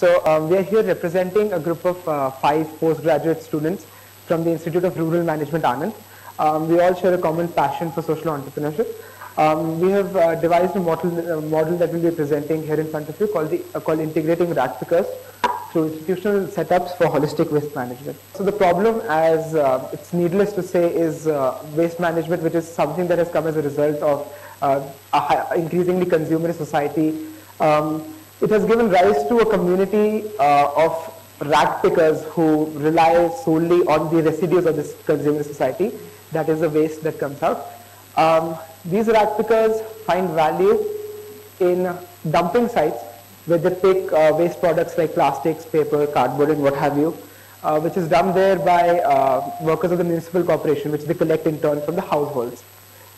We are here representing a group of 5 postgraduate students from the Institute of Rural Management, Anand. We all share a common passion for social entrepreneurship. We have devised a model that we'll be presenting here in front of you called Integrating Rat Pickers through Institutional Setups for Holistic Waste Management. So the problem, as it's needless to say, is waste management, which is something that has come as a result of increasingly consumerist society. It has given rise to a community of rat pickers who rely solely on the residues of this consumer society, that is the waste that comes out. These rat pickers find value in dumping sites where they pick waste products like plastics, paper, cardboard and what have you, which is done there by workers of the municipal corporation, which they collect in turn from the households.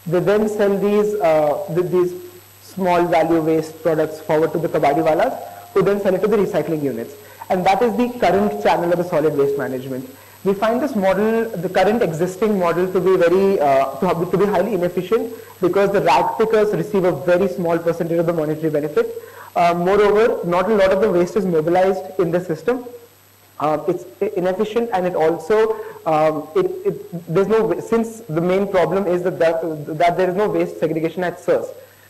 They then sell these small value waste products forward to the kabadiwalas, who then sell it to the recycling units. And that is the current channel of the solid waste management. We find this model, the current existing model, to be to be highly inefficient because the rat pickers receive a very small percentage of the monetary benefit. Moreover, not a lot of the waste is mobilized in the system. It's inefficient, and it also there's no, since the main problem is that there is no waste segregation at source.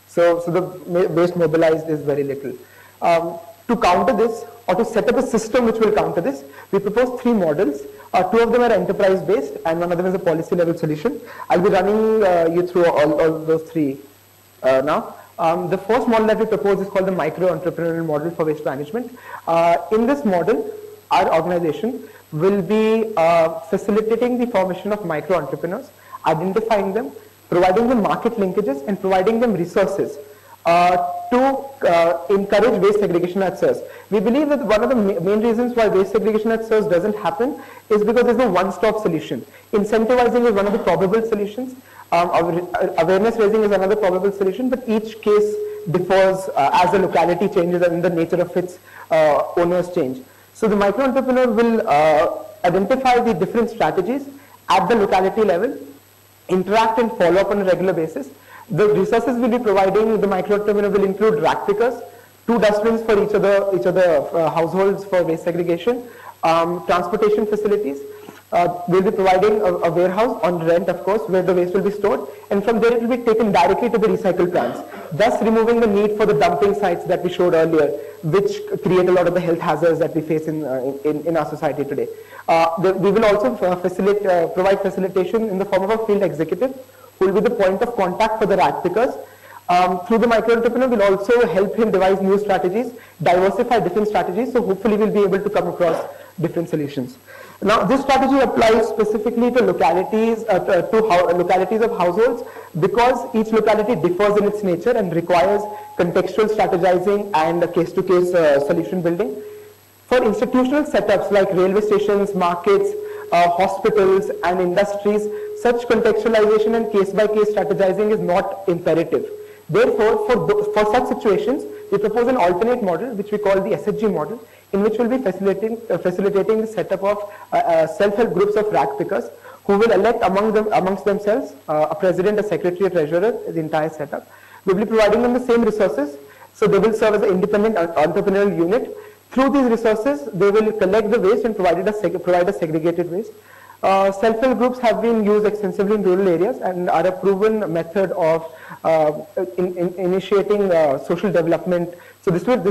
So the waste mobilized is very little. To counter this, or to set up a system which will counter this, we propose 3 models. 2 of them are enterprise-based, and 1 of them is a policy-level solution. I'll be running you through all those 3 now. The first model that we propose is called the micro-entrepreneurial model for waste management. In this model, our organization will be facilitating the formation of micro-entrepreneurs, identifying them, providing them market linkages, and providing them resources to encourage waste segregation at source. We believe that one of the main reasons why waste segregation at source doesn't happen is because there's no one-stop solution. Incentivizing is one of the probable solutions. Awareness raising is another probable solution, but each case differs as the locality changes and the nature of its owners change. So the micro-entrepreneur will identify the different strategies at the locality level, interact and follow up on a regular basis. The resources we'll be providing the micro-entrepreneur will include rat pickers, 2 dustbins for each of the households for waste segregation, transportation facilities. We'll be providing a warehouse on rent, of course, where the waste will be stored, and from there it will be taken directly to the recycle plants, thus removing the need for the dumping sites that we showed earlier, which create a lot of the health hazards that we face in our society today. We will also provide facilitation in the form of a field executive who will be the point of contact for the rat pickers. Through the micro-entrepreneur, we'll also help him devise new strategies, diversify different strategies, so hopefully we'll be able to come across different solutions. Now, this strategy applies specifically to localities, localities of households, because each locality differs in its nature and requires contextual strategizing and case-to-case solution building. For institutional setups like railway stations, markets, hospitals and industries, such contextualization and case-by-case strategizing is not imperative. Therefore, for such situations, we propose an alternate model, which we call the SHG model, in which we'll be facilitating the setup of self-help groups of rat pickers who will elect amongst themselves a president, a secretary, a treasurer, the entire setup. We'll be providing them the same resources, so they will serve as an independent entrepreneurial unit. Through these resources, they will collect the waste and provide a segregated waste. Self-help groups have been used extensively in rural areas and are a proven method of initiating social development. So this and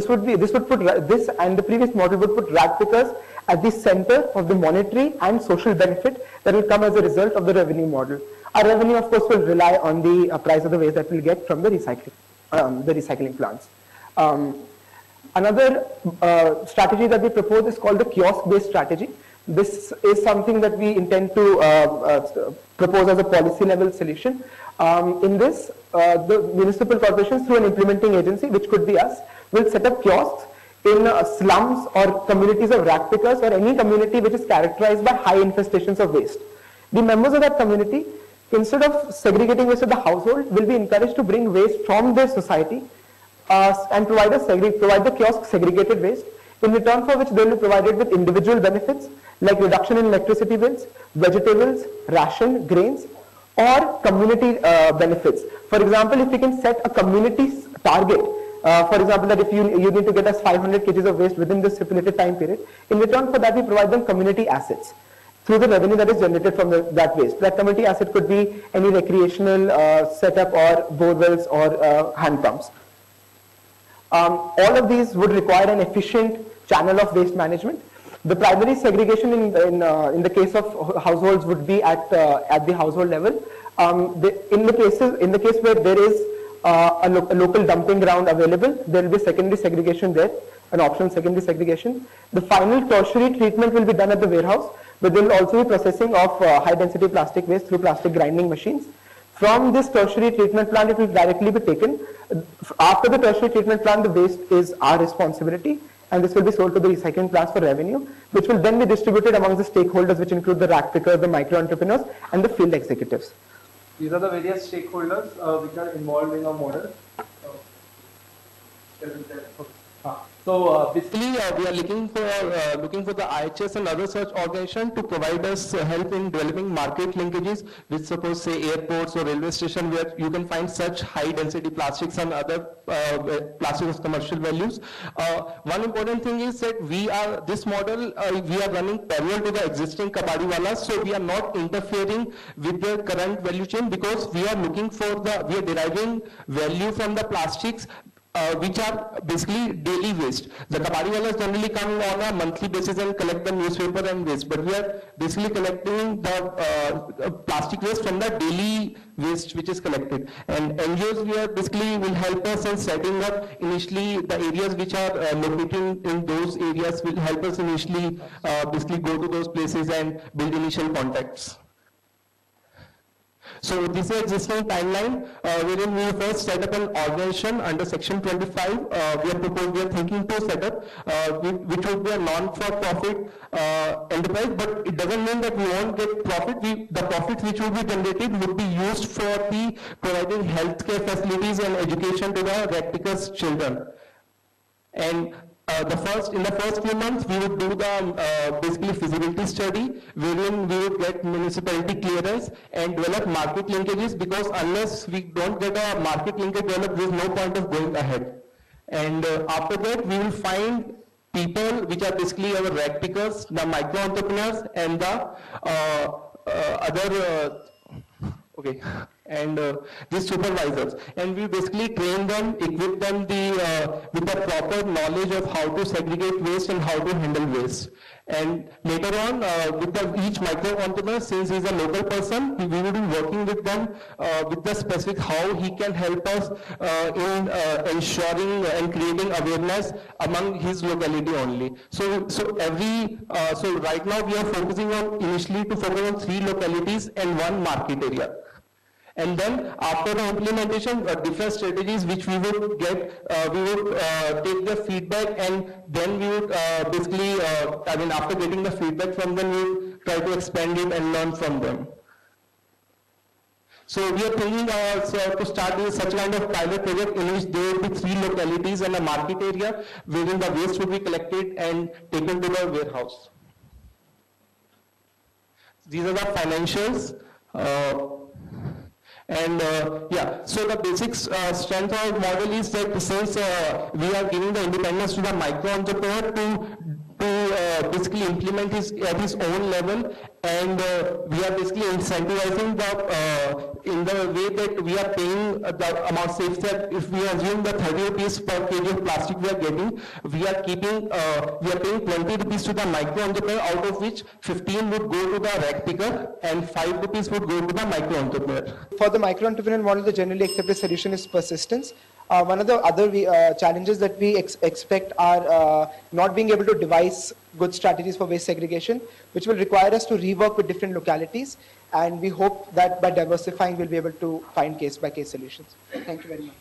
the previous model would put rat pickers at the center of the monetary and social benefit that will come as a result of the revenue model. Our revenue, of course, will rely on the price of the waste that we'll get from the recycling plants. Another strategy that we propose is called the kiosk-based strategy. This is something that we intend to propose as a policy-level solution. In this, the municipal corporations, through an implementing agency, which could be us, will set up kiosks in slums or communities of rat pickers, or any community which is characterized by high infestations of waste. The members of that community, instead of segregating waste at the household, will be encouraged to bring waste from their society and provide the kiosk segregated waste, in return for which they will be provided with individual benefits like reduction in electricity bills, vegetables, ration, grains, or community benefits. For example, if we can set a community target For example, that if you need to get us 500 kgs of waste within this stipulated time period, in return for that we provide them community assets through the revenue that is generated from that waste. That community asset could be any recreational setup or borewells or hand pumps. All of these would require an efficient channel of waste management. The primary segregation in the case of households would be at the household level. In the case where there is a local dumping ground available, there will be secondary segregation there, an optional secondary segregation. The final tertiary treatment will be done at the warehouse, but there will also be processing of high density plastic waste through plastic grinding machines. From this tertiary treatment plant, it will directly be taken. After the tertiary treatment plant, the waste is our responsibility, and this will be sold to the recycling plants for revenue, which will then be distributed among the stakeholders, which include the rack pickers, the micro entrepreneurs, and the field executives. These are the various stakeholders which are involved in our model. So basically, we are looking for the IHS and other such organization to provide us help in developing market linkages with, suppose, say airports or railway station where you can find such high density plastics and other plastics of commercial values. One important thing is that this model we are running parallel to the existing kabadiwalas, so we are not interfering with the current value chain, because we are deriving value from the plastics which are basically daily waste. The kabadiwalas generally come on a monthly basis and collect the newspaper and waste, but we are basically collecting the plastic waste from the daily waste which is collected. And NGOs will help us in setting up initially the areas which are located in those areas, will help us initially basically go to those places and build initial contacts. So this is existing timeline wherein we first set up an organization under section 25. We are thinking to set up which would be a non-for-profit enterprise, but it doesn't mean that we won't get profit. The profits which will be generated would be used for the providing healthcare facilities and education to the rack pickers' children. And in the first few months, we would do the basically feasibility study, wherein we would get municipality clearance and develop market linkages, because unless we don't get a market linkage developed, there is no point of going ahead. And after that, we will find people which are basically our rack pickers, the micro entrepreneurs, and the these supervisors, and we basically train them, equip them with the proper knowledge of how to segregate waste and how to handle waste. And later on, with each micro entrepreneur, since he is a local person, we will be working with them with the specific how he can help us in ensuring and creating awareness among his locality only. So right now we are focusing on initially to focus on 3 localities and 1 market area. And then after the implementation, different strategies which we would get, we would take the feedback, and then we would basically, after getting the feedback from them, we would try to expand it and learn from them. So we are thinking to start with such kind of pilot project in which there will be 3 localities and a market area wherein the waste would be collected and taken to the warehouse. These are the financials. So the basic strength of our model is that since we are giving the independence to the micro entrepreneur to basically implement at his own level, and we are basically incentivizing in the way that we are paying the amount. Say that if we assume the 30 rupees per kg of plastic we are getting, we are paying 20 rupees to the micro entrepreneur, out of which 15 would go to the rack picker and 5 rupees would go to the micro entrepreneur. For the micro entrepreneur model, the generally accepted solution is persistence. One of the other challenges that we expect are not being able to devise good strategies for waste segregation, which will require us to rework with different localities, and we hope that by diversifying we'll be able to find case-by-case solutions. Thank you very much.